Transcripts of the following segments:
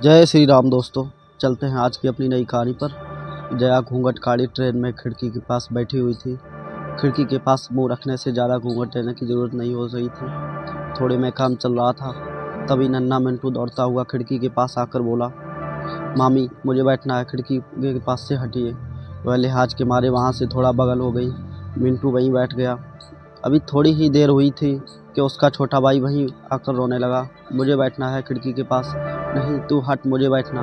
जय श्री राम दोस्तों। चलते हैं आज की अपनी नई कहानी पर। जया घूंघट काढ़ी ट्रेन में खिड़की के पास बैठी हुई थी। खिड़की के पास मुंह रखने से ज़्यादा घूंघट लेने की ज़रूरत नहीं हो रही थी। थोड़े में काम चल रहा था। तभी नन्हा मिंटू दौड़ता हुआ खिड़की के पास आकर बोला, मामी मुझे बैठना है, खिड़की के पास से हटिए। वह लिहाज के मारे वहाँ से थोड़ा बगल हो गई। मिंटू वहीं बैठ गया। अभी थोड़ी ही देर हुई थी कि उसका छोटा भाई वहीं आकर रोने लगा, मुझे बैठना है खिड़की के पास। नहीं तू हट, मुझे बैठना।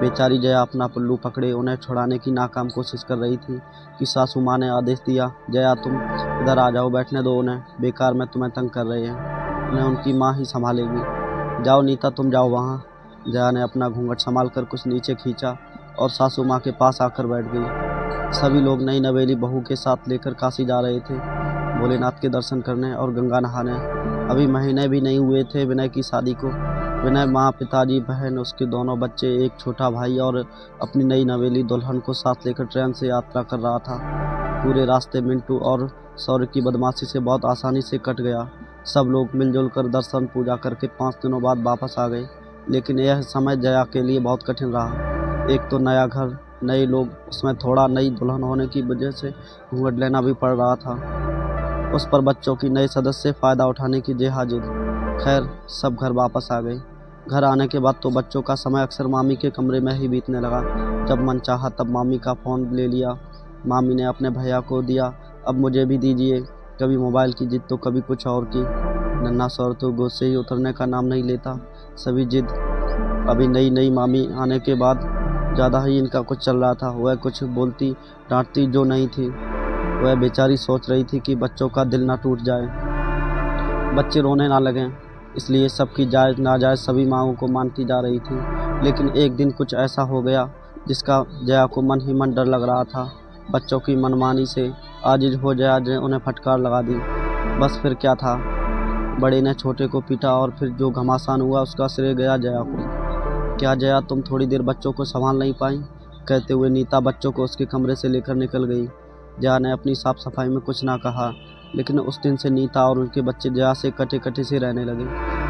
बेचारी जया अपना पल्लू पकड़े उन्हें छुड़ाने की नाकाम कोशिश कर रही थी कि सासू माँ ने आदेश दिया, जया तुम इधर आ जाओ, बैठने दो उन्हें, बेकार में तुम्हें तंग कर रहे हैं, उन्हें उनकी माँ ही संभालेगी। जाओ नीता तुम जाओ वहाँ। जया ने अपना घूंघट संभाल कर कुछ नीचे खींचा और सासू माँ के पास आकर बैठ गई। सभी लोग नई नवेली बहू के साथ लेकर काशी जा रहे थे, भोलेनाथ के दर्शन करने और गंगा नहाने। अभी महीने भी नहीं हुए थे विनय की शादी को। विनय माँ, पिताजी, बहन, उसके दोनों बच्चे, एक छोटा भाई और अपनी नई नवेली दुल्हन को साथ लेकर ट्रेन से यात्रा कर रहा था। पूरे रास्ते मिंटू और सौर्य की बदमाशी से बहुत आसानी से कट गया। सब लोग मिलजुल कर दर्शन पूजा करके 5 दिनों बाद वापस आ गए। लेकिन यह समय जया के लिए बहुत कठिन रहा। एक तो नया घर, नए लोग, उसमें थोड़ा नई दुल्हन होने की वजह से घूंघट लेना भी पड़ रहा था। उस पर बच्चों की नए सदस्य फ़ायदा उठाने की जेहाजिद। खैर सब घर वापस आ गए। घर आने के बाद तो बच्चों का समय अक्सर मामी के कमरे में ही बीतने लगा। जब मन चाहा तब मामी का फ़ोन ले लिया। मामी ने अपने भैया को दिया, अब मुझे भी दीजिए। कभी मोबाइल की जिद तो कभी कुछ और की। नन्हा सौर तो गोद से ही उतरने का नाम नहीं लेता। सभी जिद। अभी नई नई मामी आने के बाद ज़्यादा ही इनका कुछ चल रहा था। वह कुछ बोलती डांटती जो नहीं थी। वह बेचारी सोच रही थी कि बच्चों का दिल ना टूट जाए, बच्चे रोने ना लगें, इसलिए सबकी जायज़ नाजायज़ सभी मांगों को मानती जा रही थी। लेकिन एक दिन कुछ ऐसा हो गया जिसका जया को मन ही मन डर लग रहा था। बच्चों की मनमानी से आजिज़ हो जया ने उन्हें फटकार लगा दी। बस फिर क्या था, बड़े ने छोटे को पीटा और फिर जो घमासान हुआ उसका श्रेय गया जया को। क्या जया तुम थोड़ी देर बच्चों को संभाल नहीं पाई? कहते हुए नीता बच्चों को उसके कमरे से लेकर निकल गई। जया ने अपनी साफ सफाई में कुछ ना कहा, लेकिन उस दिन से नीता और उनके बच्चे जया से कटे कटे से रहने लगे।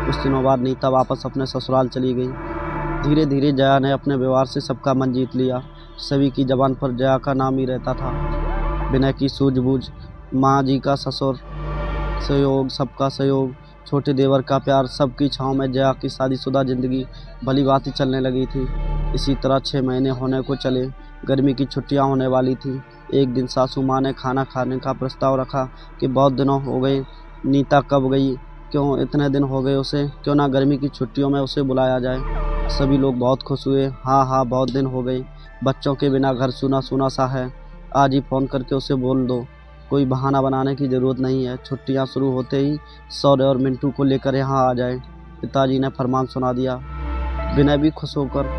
कुछ दिनों बाद नीता वापस अपने ससुराल चली गई। धीरे धीरे जया ने अपने व्यवहार से सबका मन जीत लिया। सभी की जबान पर जया का नाम ही रहता था। विनय की सूझबूझ, माँ जी का ससुर सहयोग, सबका सहयोग, छोटे देवर का प्यार, सबकी छाँव में जया की शादीशुदा जिंदगी भली भांति चलने लगी थी। इसी तरह 6 महीने होने को चले। गर्मी की छुट्टियां होने वाली थी। एक दिन सासू माँ ने खाना खाने का प्रस्ताव रखा कि बहुत दिनों हो गए, नीता कब गई, क्यों इतने दिन हो गए उसे, क्यों ना गर्मी की छुट्टियों में उसे बुलाया जाए। सभी लोग बहुत खुश हुए। हाँ हाँ बहुत दिन हो गए, बच्चों के बिना घर सूना सूना सा है, आज ही फ़ोन करके उसे बोल दो। कोई बहाना बनाने की ज़रूरत नहीं है, छुट्टियां शुरू होते ही सौर्य और मिंटू को लेकर यहाँ आ जाए। पिताजी ने फरमान सुना दिया। विनय भी खुश होकर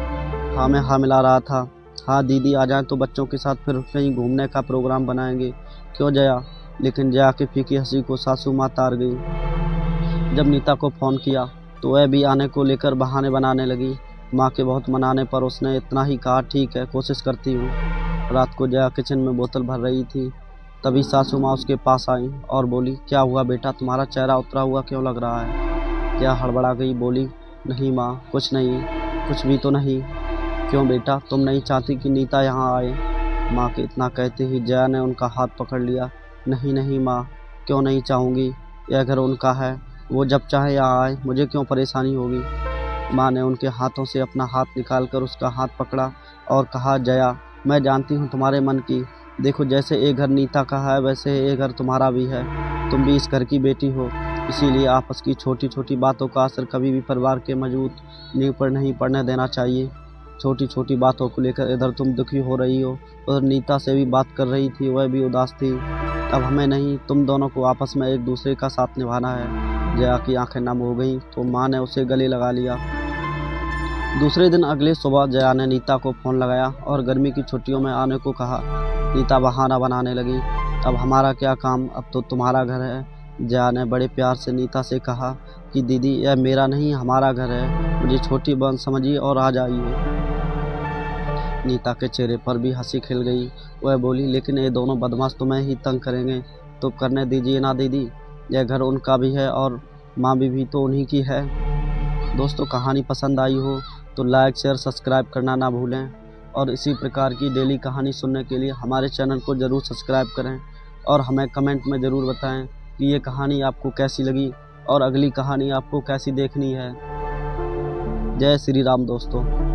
हाँ में हाँ मिला रहा था। हाँ दीदी आ जाएं तो बच्चों के साथ फिर कहीं घूमने का प्रोग्राम बनाएंगे, क्यों जया? लेकिन जया की फीकी हंसी को सासू माँ तार गई। जब नीता को फ़ोन किया तो वह भी आने को लेकर बहाने बनाने लगी। माँ के बहुत मनाने पर उसने इतना ही कहा, ठीक है कोशिश करती हूँ। रात को जया किचन में बोतल भर रही थी, तभी सासू माँ उसके पास आई और बोली, क्या हुआ बेटा, तुम्हारा चेहरा उतरा हुआ क्यों लग रहा है? जया हड़बड़ा गई, बोली, नहीं माँ कुछ नहीं, कुछ भी तो नहीं। क्यों बेटा, तुम नहीं चाहती कि नीता यहाँ आए? माँ के इतना कहते ही जया ने उनका हाथ पकड़ लिया। नहीं नहीं माँ, क्यों नहीं चाहूँगी, यह घर उनका है, वो जब चाहे यहाँ आए, मुझे क्यों परेशानी होगी? माँ ने उनके हाथों से अपना हाथ निकालकर उसका हाथ पकड़ा और कहा, जया मैं जानती हूँ तुम्हारे मन की, देखो जैसे ये घर नीता का है वैसे ये घर तुम्हारा भी है, तुम भी इस घर की बेटी हो, इसीलिए आपस की छोटी छोटी बातों का असर कभी भी परिवार के मजबूत नींव पर नहीं पड़ने देना चाहिए। छोटी छोटी बातों को लेकर इधर तुम दुखी हो रही हो, उधर नीता से भी बात कर रही थी, वह भी उदास थी। अब हमें नहीं, तुम दोनों को आपस में एक दूसरे का साथ निभाना है। जया की आंखें नम हो गईं तो माँ ने उसे गले लगा लिया। दूसरे दिन अगले सुबह जया ने नीता को फ़ोन लगाया और गर्मी की छुट्टियों में आने को कहा। नीता बहाना बनाने लगी, अब हमारा क्या काम, अब तो तुम्हारा घर है। जया ने बड़े प्यार से नीता से कहा कि दीदी यह मेरा नहीं हमारा घर है, मुझे छोटी बहन समझिए और आ जाइए। नीता के चेहरे पर भी हंसी खिल गई। वह बोली, लेकिन ये दोनों बदमाश तुम्हें ही तंग करेंगे तो करने दीजिए ना दीदी, यह घर उनका भी है और माँ भी तो उन्हीं की है। दोस्तों कहानी पसंद आई हो तो लाइक शेयर सब्सक्राइब करना ना भूलें। और इसी प्रकार की डेली कहानी सुनने के लिए हमारे चैनल को ज़रूर सब्सक्राइब करें और हमें कमेंट में ज़रूर बताएं कि ये कहानी आपको कैसी लगी और अगली कहानी आपको कैसी देखनी है। जय श्री राम दोस्तों।